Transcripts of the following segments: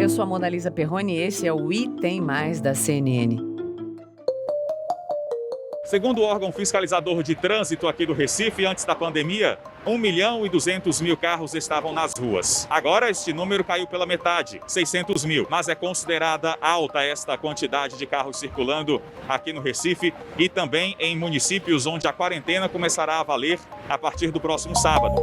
Eu sou a Mona Lisa Perrone e esse é o Item Mais da CNN. Segundo o órgão fiscalizador de trânsito aqui do Recife, antes da pandemia, 1.200.000 carros estavam nas ruas. Agora, este número caiu pela metade, 600 mil. Mas é considerada alta esta quantidade de carros circulando aqui no Recife e também em municípios onde a quarentena começará a valer a partir do próximo sábado.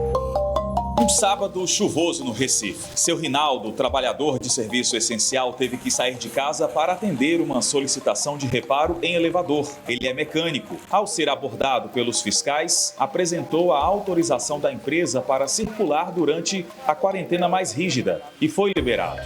Um sábado chuvoso no Recife. Seu Rinaldo, trabalhador de serviço essencial, teve que sair de casa para atender uma solicitação de reparo em elevador. Ele é mecânico. Ao ser abordado pelos fiscais, apresentou a autorização da empresa para circular durante a quarentena mais rígida e foi liberado.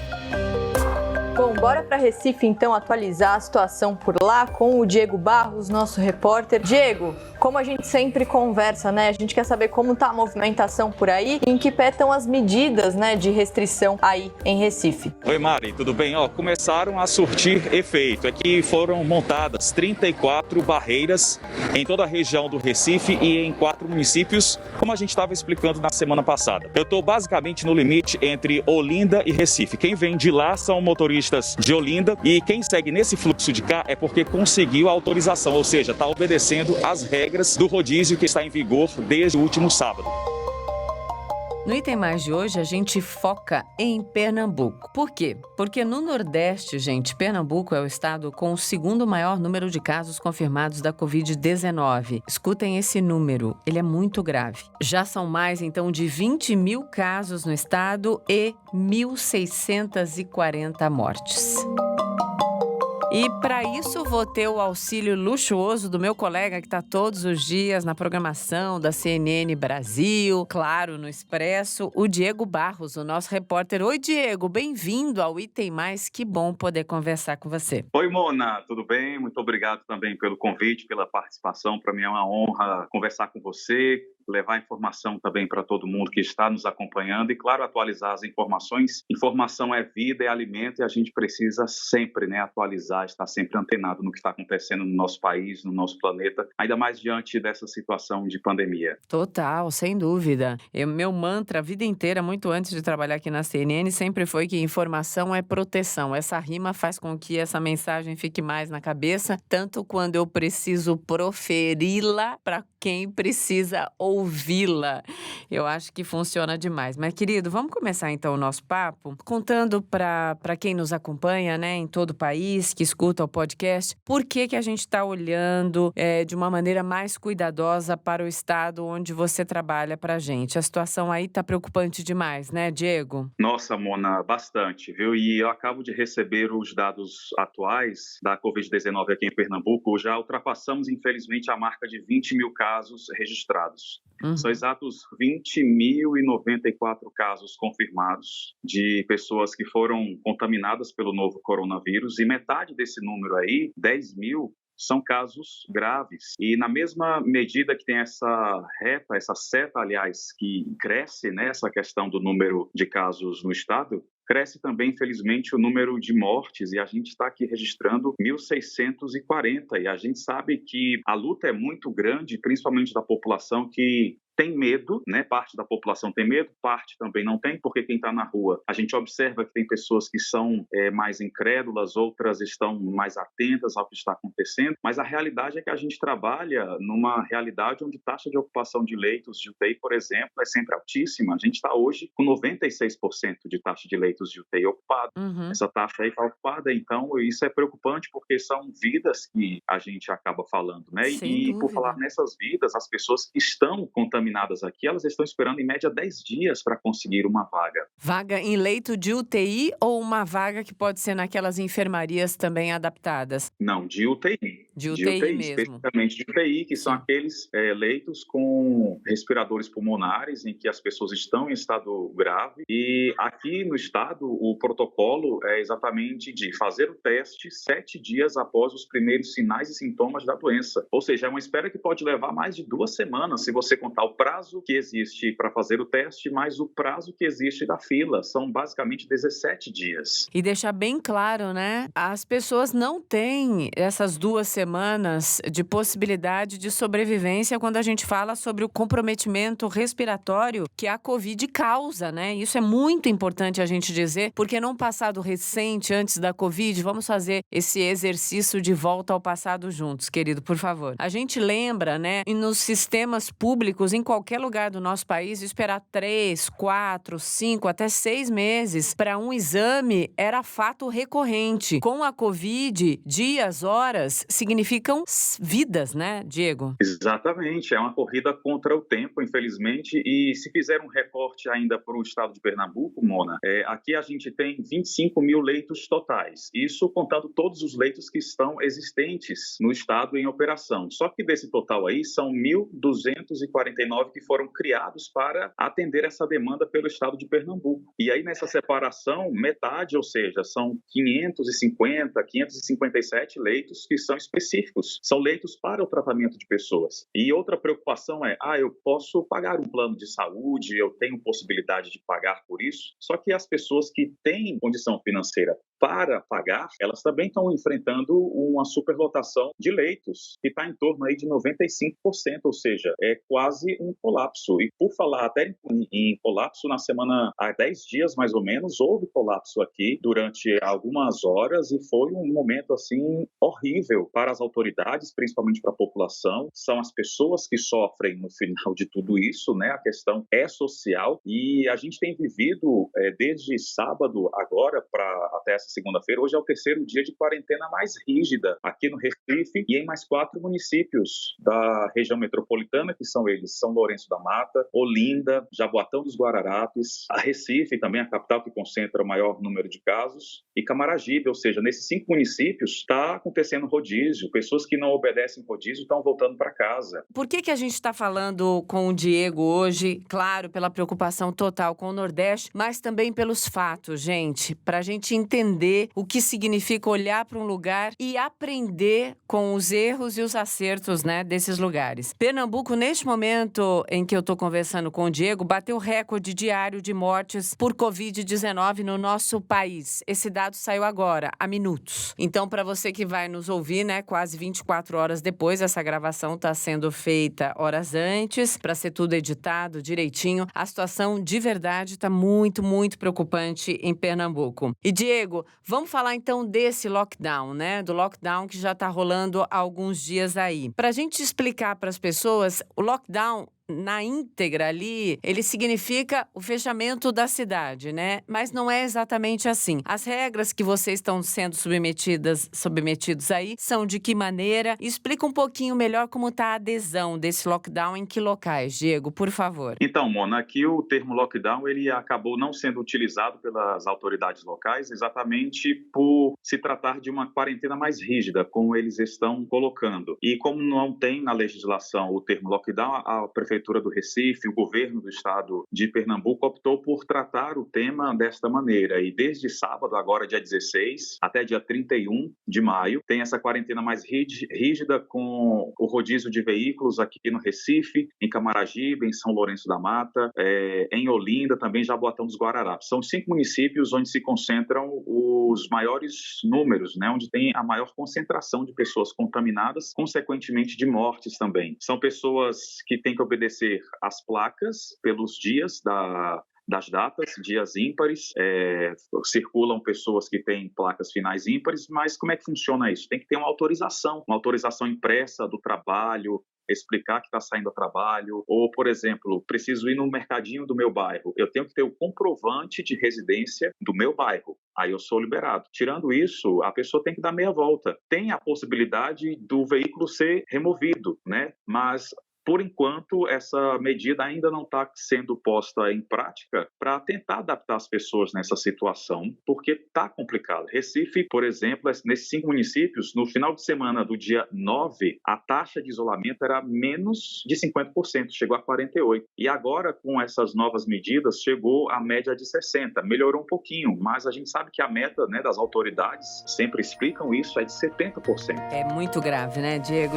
Bom, bora para Recife então atualizar a situação por lá com o Diego Barros, nosso repórter. Diego, como a gente sempre conversa, né? A gente quer saber como tá a movimentação por aí e em que pé estão as medidas, né, de restrição aí em Recife. Oi, Mari, tudo bem? Começaram a surtir efeito. Aqui foram montadas 34 barreiras em toda a região do Recife e em 4 municípios, como a gente estava explicando na semana passada. Eu estou basicamente no limite entre Olinda e Recife. Quem vem de lá são motoristas de Olinda e quem segue nesse fluxo de cá é porque conseguiu a autorização, ou seja, está obedecendo às regras do rodízio que está em vigor desde o último sábado. No Item Mais de hoje, a gente foca em Pernambuco. Por quê? Porque no Nordeste, gente, Pernambuco é o estado com o segundo maior número de casos confirmados da Covid-19. Escutem esse número, ele é muito grave. Já são mais, então, de 20 mil casos no estado e 1.640 mortes. E para isso vou ter o auxílio luxuoso do meu colega que está todos os dias na programação da CNN Brasil, claro, no Expresso, o Diego Barros, o nosso repórter. Oi, Diego, bem-vindo ao Item Mais, que bom poder conversar com você. Oi, Mona, tudo bem? Muito obrigado também pelo convite, pela participação. Para mim é uma honra conversar com você, levar informação também para todo mundo que está nos acompanhando e, claro, atualizar as informações. Informação é vida, é alimento e a gente precisa sempre, atualizar, estar sempre antenado no que está acontecendo no nosso país, no nosso planeta, ainda mais diante dessa situação de pandemia. Total, sem dúvida. Meu mantra a vida inteira, muito antes de trabalhar aqui na CNN, sempre foi que informação é proteção. Essa rima faz com que essa mensagem fique mais na cabeça, tanto quando eu preciso proferi-la para quem precisa ouvi-la. Eu acho que funciona demais. Mas, querido, vamos começar então o nosso papo contando para quem nos acompanha, em todo o país, que escuta o podcast, por que a gente está olhando de uma maneira mais cuidadosa para o estado onde você trabalha para a gente. A situação aí está preocupante demais, né, Diego? Nossa, Mona, bastante, viu? E eu acabo de receber os dados atuais da Covid-19 aqui em Pernambuco. Já ultrapassamos, infelizmente, a marca de 20 mil casos registrados. São exatos 20.094 casos confirmados de pessoas que foram contaminadas pelo novo coronavírus e metade desse número aí, 10 mil, são casos graves. E na mesma medida que tem essa seta, aliás, que cresce, essa questão do número de casos no estado, cresce também, infelizmente, o número de mortes e a gente está aqui registrando 1.640 e a gente sabe que a luta é muito grande, principalmente da população que tem medo, Parte da população tem medo, parte também não tem, porque quem está na rua, a gente observa que tem pessoas que são mais incrédulas, outras estão mais atentas ao que está acontecendo, mas a realidade é que a gente trabalha numa realidade onde a taxa de ocupação de leitos de UTI, por exemplo, é sempre altíssima. A gente está hoje com 96% de taxa de leitos de UTI ocupada. Essa taxa aí está ocupada, então isso é preocupante porque são vidas que a gente acaba falando, E por falar nessas vidas, as pessoas que estão contaminadas aqui, elas estão esperando em média 10 dias para conseguir uma vaga. Vaga em leito de UTI ou uma vaga que pode ser naquelas enfermarias também adaptadas? Não, de UTI. De UTI mesmo. Especificamente de UTI, que são aqueles leitos com respiradores pulmonares em que as pessoas estão em estado grave. E aqui no estado, o protocolo é exatamente de fazer o teste 7 dias após os primeiros sinais e sintomas da doença. Ou seja, é uma espera que pode levar mais de 2 semanas se você contar o o prazo que existe para fazer o teste, mais o prazo que existe da fila. São basicamente 17 dias. E deixar bem claro, né? As pessoas não têm essas 2 semanas de possibilidade de sobrevivência quando a gente fala sobre o comprometimento respiratório que a Covid causa, né? Isso é muito importante a gente dizer, porque num passado recente, antes da Covid, vamos fazer esse exercício de volta ao passado juntos, querido, por favor. A gente lembra, né, e nos sistemas públicos, em qualquer lugar do nosso país, esperar 3, 4, 5, até 6 meses para um exame era fato recorrente. Com a Covid, dias, horas, significam vidas, né, Diego? Exatamente, é uma corrida contra o tempo, infelizmente, e se fizer um recorte ainda para o estado de Pernambuco, Mona, aqui a gente tem 25 mil leitos totais, isso contando todos os leitos que estão existentes no estado em operação. Só que desse total aí, são 1.249 que foram criados para atender essa demanda pelo estado de Pernambuco. E aí, nessa separação, metade, ou seja, são 550, 557 leitos que são específicos. São leitos para o tratamento de pessoas. E outra preocupação é, eu posso pagar um plano de saúde, eu tenho possibilidade de pagar por isso. Só que as pessoas que têm condição financeira para pagar, elas também estão enfrentando uma superlotação de leitos, que está em torno aí de 95%, ou seja, é quase um colapso. E por falar até em colapso, na semana, há 10 dias mais ou menos, houve colapso aqui durante algumas horas e foi um momento assim horrível para as autoridades, principalmente para a população. São as pessoas que sofrem no final de tudo isso, né? A questão é social e a gente tem vivido desde sábado agora até essa segunda-feira. Hoje é o 3º dia de quarentena mais rígida aqui no Recife e em mais 4 municípios da região metropolitana, que são eles São Lourenço da Mata, Olinda, Jaboatão dos Guararapes, a Recife, também a capital que concentra o maior número de casos, e Camaragibe, ou seja, nesses 5 municípios está acontecendo rodízio, pessoas que não obedecem rodízio estão voltando para casa. Por que a gente está falando com o Diego hoje? Claro, pela preocupação total com o Nordeste, mas também pelos fatos, gente, para a gente entender o que significa olhar para um lugar e aprender com os erros e os acertos, né, desses lugares. Pernambuco, neste momento em que eu estou conversando com o Diego, bateu recorde diário de mortes por Covid-19 no nosso país. Esse dado saiu agora, há minutos. Então, para você que vai nos ouvir, né, quase 24 horas depois, essa gravação está sendo feita horas antes, para ser tudo editado direitinho. A situação de verdade está muito, muito preocupante em Pernambuco. E, Diego, vamos falar então desse lockdown, né? Do lockdown que já está rolando há alguns dias aí. Para a gente explicar para as pessoas, o lockdown na íntegra ali, ele significa o fechamento da cidade, né? Mas não é exatamente assim. As regras que vocês estão sendo submetidos aí são de que maneira? Explica um pouquinho melhor como está a adesão desse lockdown, em que locais, Diego, por favor. Então, Mona, aqui o termo lockdown, ele acabou não sendo utilizado pelas autoridades locais exatamente por se tratar de uma quarentena mais rígida, como eles estão colocando. E como não tem na legislação o termo lockdown, a Prefeitura do Recife, o governo do estado de Pernambuco optou por tratar o tema desta maneira. E desde sábado, agora dia 16, até dia 31 de maio, tem essa quarentena mais rígida com o rodízio de veículos aqui no Recife, em Camaragibe, em São Lourenço da Mata, em Olinda, também Jaboatão dos Guararapes. São 5 municípios onde se concentram os maiores números, né? Onde tem a maior concentração de pessoas contaminadas, consequentemente de mortes também. São pessoas que têm que obedecer às placas pelos dias das datas, dias ímpares, circulam pessoas que têm placas finais ímpares, mas como é que funciona isso? Tem que ter uma autorização impressa do trabalho, explicar que está saindo a trabalho, ou, por exemplo, preciso ir no mercadinho do meu bairro, eu tenho que ter o comprovante de residência do meu bairro, aí eu sou liberado. Tirando isso, a pessoa tem que dar meia volta. Tem a possibilidade do veículo ser removido, né? Mas por enquanto, essa medida ainda não está sendo posta em prática para tentar adaptar as pessoas nessa situação, porque está complicado. Recife, por exemplo, nesses 5 municípios, no final de semana do dia 9, a taxa de isolamento era menos de 50%, chegou a 48%. E agora, com essas novas medidas, chegou a média de 60%. Melhorou um pouquinho, mas a gente sabe que a meta, né, das autoridades, sempre explicam isso, é de 70%. É muito grave, né, Diego?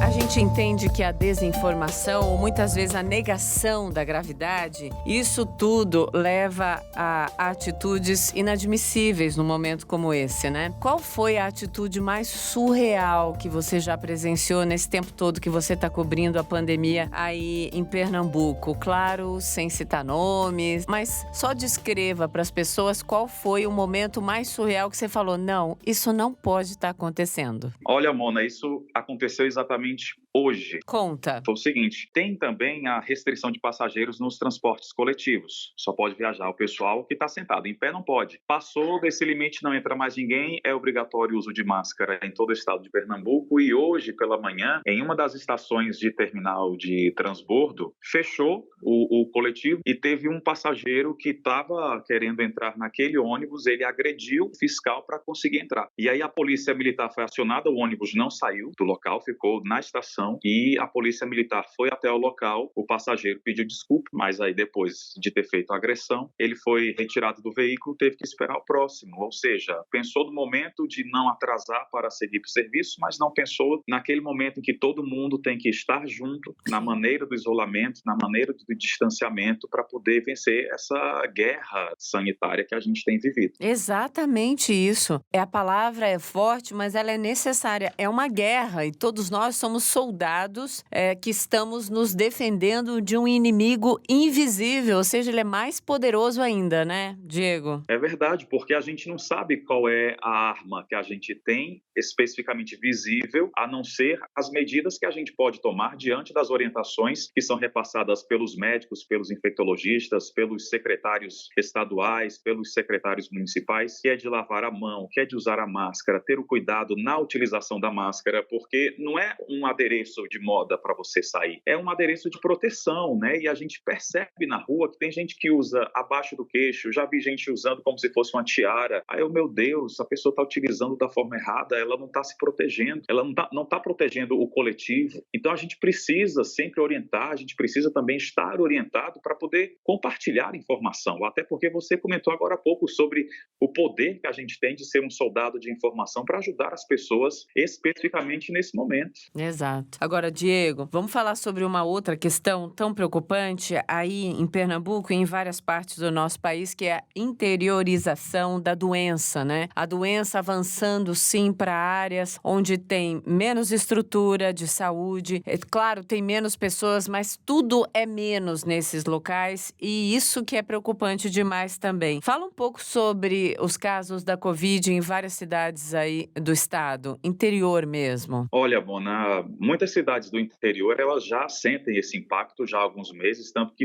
A gente entende que a desinformação, ou muitas vezes a negação da gravidade, isso tudo leva a atitudes inadmissíveis num momento como esse, né? Qual foi a atitude mais surreal que você já presenciou nesse tempo todo que você está cobrindo a pandemia aí em Pernambuco? Claro, sem citar nomes, mas só descreva para as pessoas qual foi o momento mais surreal que você falou, não, isso não pode estar acontecendo. Olha, Mona, isso aconteceu exatamente hoje. Conta. Foi o seguinte, tem também a restrição de passageiros nos transportes coletivos. Só pode viajar o pessoal que está sentado. Em pé não pode. Passou desse limite, não entra mais ninguém. É obrigatório o uso de máscara em todo o estado de Pernambuco. E hoje, pela manhã, em uma das estações de terminal de transbordo, fechou o coletivo e teve um passageiro que estava querendo entrar naquele ônibus. Ele agrediu o fiscal para conseguir entrar. E aí a polícia militar foi acionada, o ônibus não saiu do local, ficou na estação. E a polícia militar foi até o local, o passageiro pediu desculpa, mas aí depois de ter feito a agressão, ele foi retirado do veículo, teve que esperar o próximo, ou seja, pensou no momento de não atrasar para seguir para o serviço, mas não pensou naquele momento em que todo mundo tem que estar junto, na maneira do isolamento, na maneira do distanciamento, para poder vencer essa guerra sanitária que a gente tem vivido. Exatamente isso. A palavra é forte, mas ela é necessária. É uma guerra e todos nós somos soldados que estamos nos defendendo de um inimigo invisível, ou seja, ele é mais poderoso ainda, né, Diego? É verdade, porque a gente não sabe qual é a arma que a gente tem especificamente visível, a não ser as medidas que a gente pode tomar diante das orientações que são repassadas pelos médicos, pelos infectologistas, pelos secretários estaduais, pelos secretários municipais, que é de lavar a mão, que é de usar a máscara, ter o cuidado na utilização da máscara, porque não é um adereço de moda para você sair, é um adereço de proteção, né? E a gente percebe na rua que tem gente que usa abaixo do queixo, já vi gente usando como se fosse uma tiara. Aí meu Deus, a pessoa está utilizando da forma errada, ela não está se protegendo, ela não tá protegendo o coletivo. Então a gente precisa sempre orientar, a gente precisa também estar orientado para poder compartilhar informação, até porque você comentou agora há pouco sobre o poder que a gente tem de ser um soldado de informação para ajudar as pessoas especificamente nesse momento. Exato. Agora, Diego, vamos falar sobre uma outra questão tão preocupante aí em Pernambuco e em várias partes do nosso país, que é a interiorização da doença, né? A doença avançando, sim, para áreas onde tem menos estrutura de saúde. É claro, tem menos pessoas, mas tudo é menos nesses locais e isso que é preocupante demais também. Fala um pouco sobre os casos da Covid em várias cidades aí do estado, interior mesmo. Olha, Mona, muitas cidades do interior, elas já sentem esse impacto já há alguns meses, tanto que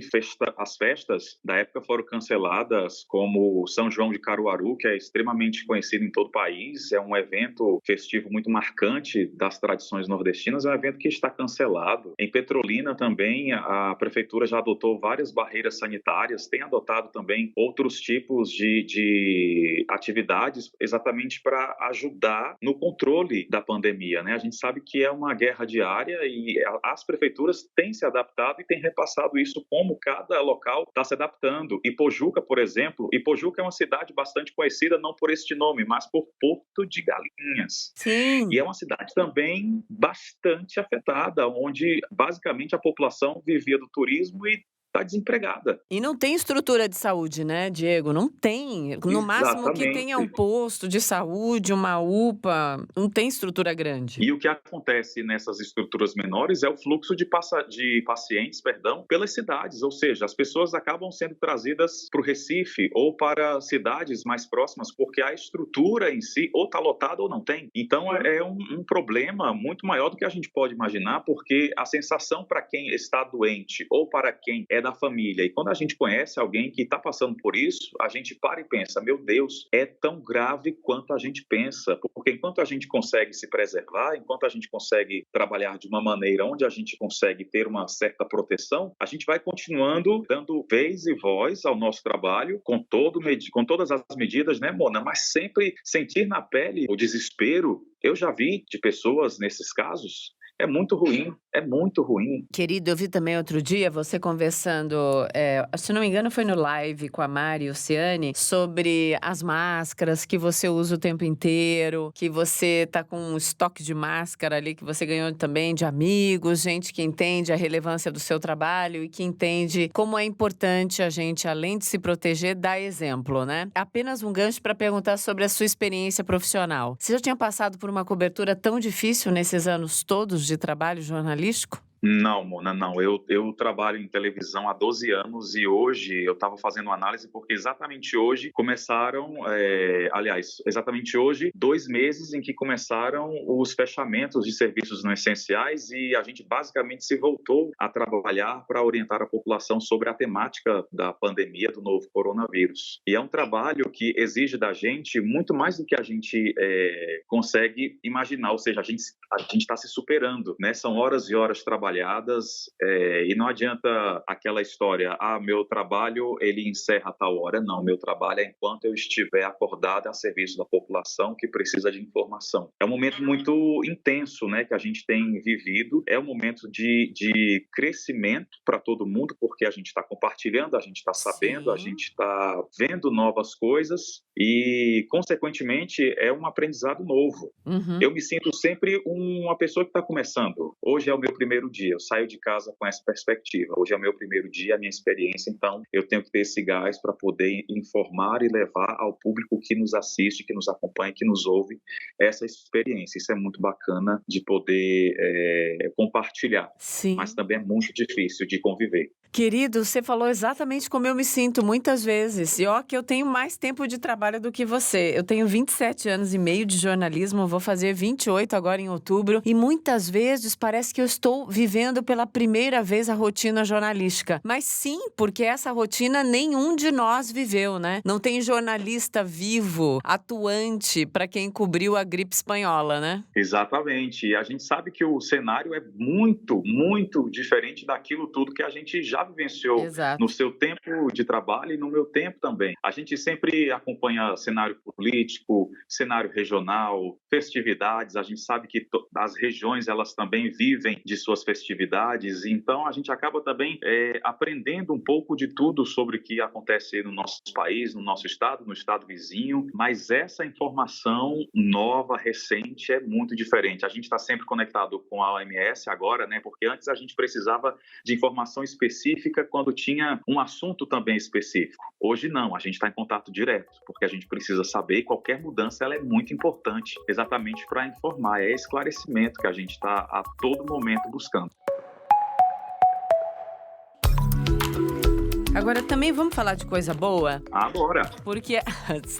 as festas da época foram canceladas, como São João de Caruaru, que é extremamente conhecido em todo o país, é um evento festivo muito marcante das tradições nordestinas, é um evento que está cancelado. Em Petrolina também, a prefeitura já adotou várias barreiras sanitárias, tem adotado também outros tipos de atividades exatamente para ajudar no controle da pandemia, né? A gente sabe que é uma guerra diária e as prefeituras têm se adaptado e têm repassado isso como cada local está se adaptando. Ipojuca, por exemplo, Ipojuca é uma cidade bastante conhecida não por este nome, mas por Porto de Galinhas. Sim. E é uma cidade também bastante afetada, onde basicamente a população vivia do turismo e está desempregada. E não tem estrutura de saúde, né, Diego? Não tem. No máximo que tem é um posto de saúde, uma UPA, não tem estrutura grande. E o que acontece nessas estruturas menores é o fluxo de pacientes, pelas cidades, ou seja, as pessoas acabam sendo trazidas para o Recife ou para cidades mais próximas, porque a estrutura em si ou está lotada ou não tem. Então é um problema muito maior do que a gente pode imaginar, porque a sensação para quem está doente ou para quem é da família, e quando a gente conhece alguém que está passando por isso, a gente para e pensa, meu Deus, é tão grave quanto a gente pensa, porque enquanto a gente consegue se preservar, enquanto a gente consegue trabalhar de uma maneira onde a gente consegue ter uma certa proteção, a gente vai continuando dando vez e voz ao nosso trabalho, com todas as medidas, né, Mona? Mas sempre sentir na pele o desespero. Eu já vi de pessoas nesses casos É muito ruim, é muito ruim. Querido, eu vi também outro dia você conversando, se não me engano foi no live com a Mari Oceane, sobre as máscaras que você usa o tempo inteiro, que você tá com um estoque de máscara ali que você ganhou também de amigos, gente que entende a relevância do seu trabalho e que entende como é importante a gente, além de se proteger, dar exemplo, né? Apenas um gancho para perguntar sobre a sua experiência profissional. Você já tinha passado por uma cobertura tão difícil nesses anos todos de trabalho jornalístico? Não, Mona, não. Eu trabalho em televisão há 12 anos e hoje eu estava fazendo análise porque exatamente hoje começaram, exatamente hoje, 2 meses em que começaram os fechamentos de serviços não essenciais e a gente basicamente se voltou a trabalhar para orientar a população sobre a temática da pandemia do novo coronavírus. E é um trabalho que exige da gente muito mais do que a gente consegue imaginar, ou seja, a gente está se superando, né? São horas e horas trabalhadas e não adianta aquela história, meu trabalho ele encerra a tal hora. Não, meu trabalho é enquanto eu estiver acordado a serviço da população que precisa de informação. É um momento muito intenso, né, que a gente tem vivido, é um momento de crescimento para todo mundo, porque a gente está compartilhando, a gente está sabendo, a gente está vendo novas coisas e, consequentemente, é um aprendizado novo. Uhum. Eu me sinto sempre uma pessoa que está começando. Hoje é o meu primeiro dia, eu saio de casa com essa perspectiva. Hoje é o meu primeiro dia, a minha experiência, então eu tenho que ter esse gás para poder informar e levar ao público que nos assiste, que nos acompanha, que nos ouve, essa experiência. Isso é muito bacana de poder compartilhar, Sim. mas também é muito difícil de conviver. Querido, você falou exatamente como eu me sinto muitas vezes. E ó, que eu tenho mais tempo de trabalho do que você. Eu tenho 27 anos e meio de jornalismo, vou fazer 28 agora em outubro. E muitas vezes parece que eu estou vivendo pela primeira vez a rotina jornalística. Mas sim, porque essa rotina nenhum de nós viveu, né? Não tem jornalista vivo, atuante, para quem cobriu a gripe espanhola, né? Exatamente. E a gente sabe que o cenário é muito, muito diferente daquilo tudo que a gente já vivenciou. Exato. No seu tempo de trabalho e no meu tempo também. A gente sempre acompanha cenário político, cenário regional, festividades. A gente sabe que as regiões elas também vivem de suas festividades, então a gente acaba também aprendendo um pouco de tudo sobre o que acontece no nosso país, no nosso estado, no estado vizinho, mas essa informação nova, recente, é muito diferente. A gente está sempre conectado com a OMS agora, né? Porque antes a gente precisava de informação específica quando tinha um assunto também específico. Hoje não, a gente está em contato direto, porque a gente precisa saber e qualquer mudança ela é muito importante, exatamente para informar, é esclarecimento que a gente está a todo momento buscando. Agora, também vamos falar de coisa boa? Agora. Porque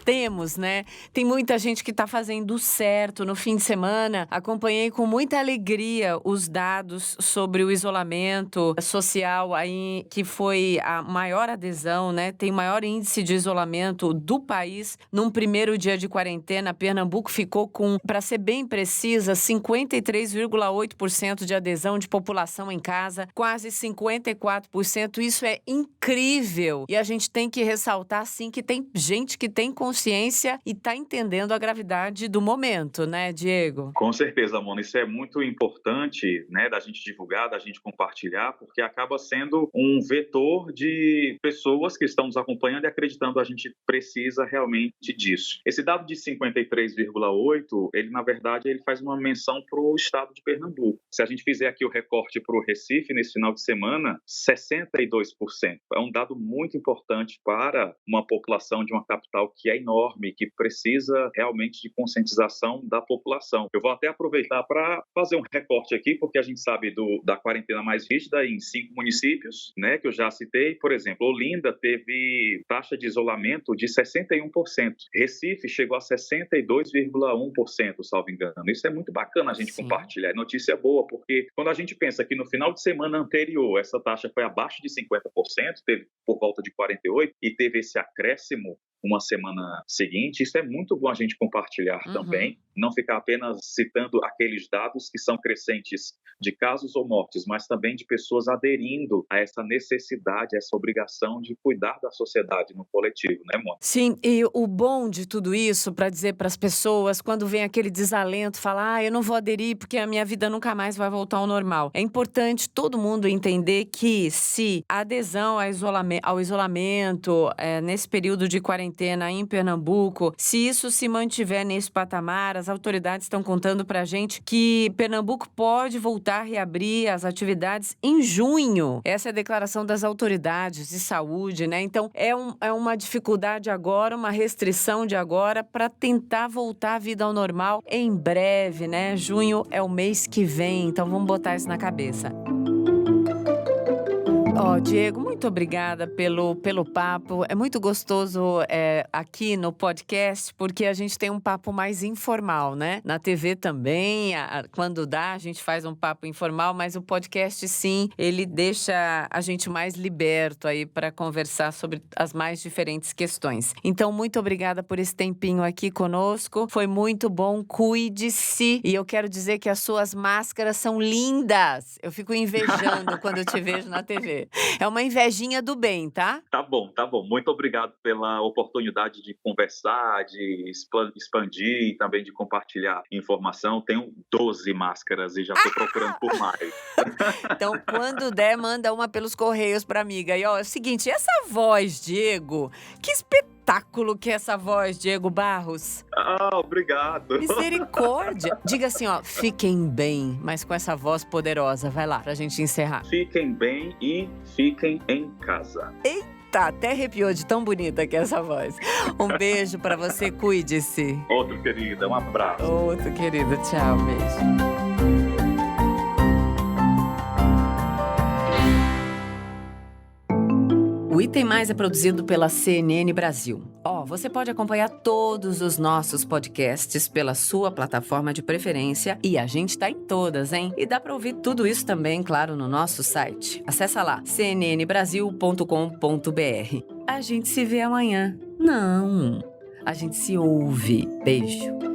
temos, né? Tem muita gente que está fazendo certo no fim de semana. Acompanhei com muita alegria os dados sobre o isolamento social aí, que foi a maior adesão, né? Tem maior índice de isolamento do país. Num primeiro dia de quarentena, Pernambuco ficou com, para ser bem precisa, 53,8% de adesão de população em casa, quase 54%. Isso é incrível. E a gente tem que ressaltar, sim, que tem gente que tem consciência e está entendendo a gravidade do momento, né, Diego? Com certeza, Mona. Isso é muito importante, né, da gente divulgar, da gente compartilhar, porque acaba sendo um vetor de pessoas que estão nos acompanhando e acreditando a gente precisa realmente disso. Esse dado de 53,8%, ele, na verdade, ele faz uma menção para o estado de Pernambuco. Se a gente fizer aqui o recorte para o Recife, nesse final de semana, 62%. É um dado muito importante para uma população de uma capital que é enorme, que precisa realmente de conscientização da população. Eu vou até aproveitar para fazer um recorte aqui, porque a gente sabe da quarentena mais rígida em 5 municípios, né, que eu já citei. Por exemplo, Olinda teve taxa de isolamento de 61%. Recife chegou a 62,1%, salvo engano. Isso é muito bacana a gente compartilhar. É notícia boa, porque quando a gente pensa que no final de semana anterior essa taxa foi abaixo de 50%, teve por volta de 48%, e teve esse acréscimo uma semana seguinte. Isso é muito bom a gente compartilhar também, não ficar apenas citando aqueles dados que são crescentes de casos ou mortes, mas também de pessoas aderindo a essa necessidade, a essa obrigação de cuidar da sociedade no coletivo, né, Mônica? Sim, e o bom de tudo isso, para dizer para as pessoas, quando vem aquele desalento, falar, eu não vou aderir porque a minha vida nunca mais vai voltar ao normal. É importante todo mundo entender que se a adesão ao isolamento, nesse período de quarentena em Pernambuco, se isso se mantiver nesse patamar, as autoridades estão contando pra gente que Pernambuco pode voltar a reabrir as atividades em junho. Essa é a declaração das autoridades de saúde, né? Então, é uma dificuldade agora, uma restrição de agora para tentar voltar a vida ao normal em breve, né? Junho é o mês que vem, então vamos botar isso na cabeça. Diego, muito obrigada pelo papo. É muito gostoso aqui no podcast, porque a gente tem um papo mais informal, né? Na TV também, quando dá, a gente faz um papo informal, mas o podcast, sim, ele deixa a gente mais liberto aí para conversar sobre as mais diferentes questões. Então, muito obrigada por esse tempinho aqui conosco. Foi muito bom, cuide-se. E eu quero dizer que as suas máscaras são lindas. Eu fico invejando quando eu te vejo na TV. É uma invejinha do bem, tá? Tá bom. Muito obrigado pela oportunidade de conversar, de expandir e também de compartilhar informação. Tenho 12 máscaras e já estou procurando por mais. Então, quando der, manda uma pelos correios pra amiga. E é o seguinte, essa voz, Diego, que espetáculo que é essa voz, Diego Barros. Obrigado. Misericórdia. Diga assim, fiquem bem, mas com essa voz poderosa. Vai lá, pra gente encerrar. Fiquem bem e fiquem em casa. Eita, até arrepiou de tão bonita que é essa voz. Um beijo pra você, cuide-se. Outro, querida, um abraço. Outro, querido, tchau, beijo. O Item Mais é produzido pela CNN Brasil. Você pode acompanhar todos os nossos podcasts pela sua plataforma de preferência e a gente tá em todas, hein? E dá pra ouvir tudo isso também, claro, no nosso site. Acessa lá, cnnbrasil.com.br. A gente se vê amanhã. Não, a gente se ouve. Beijo.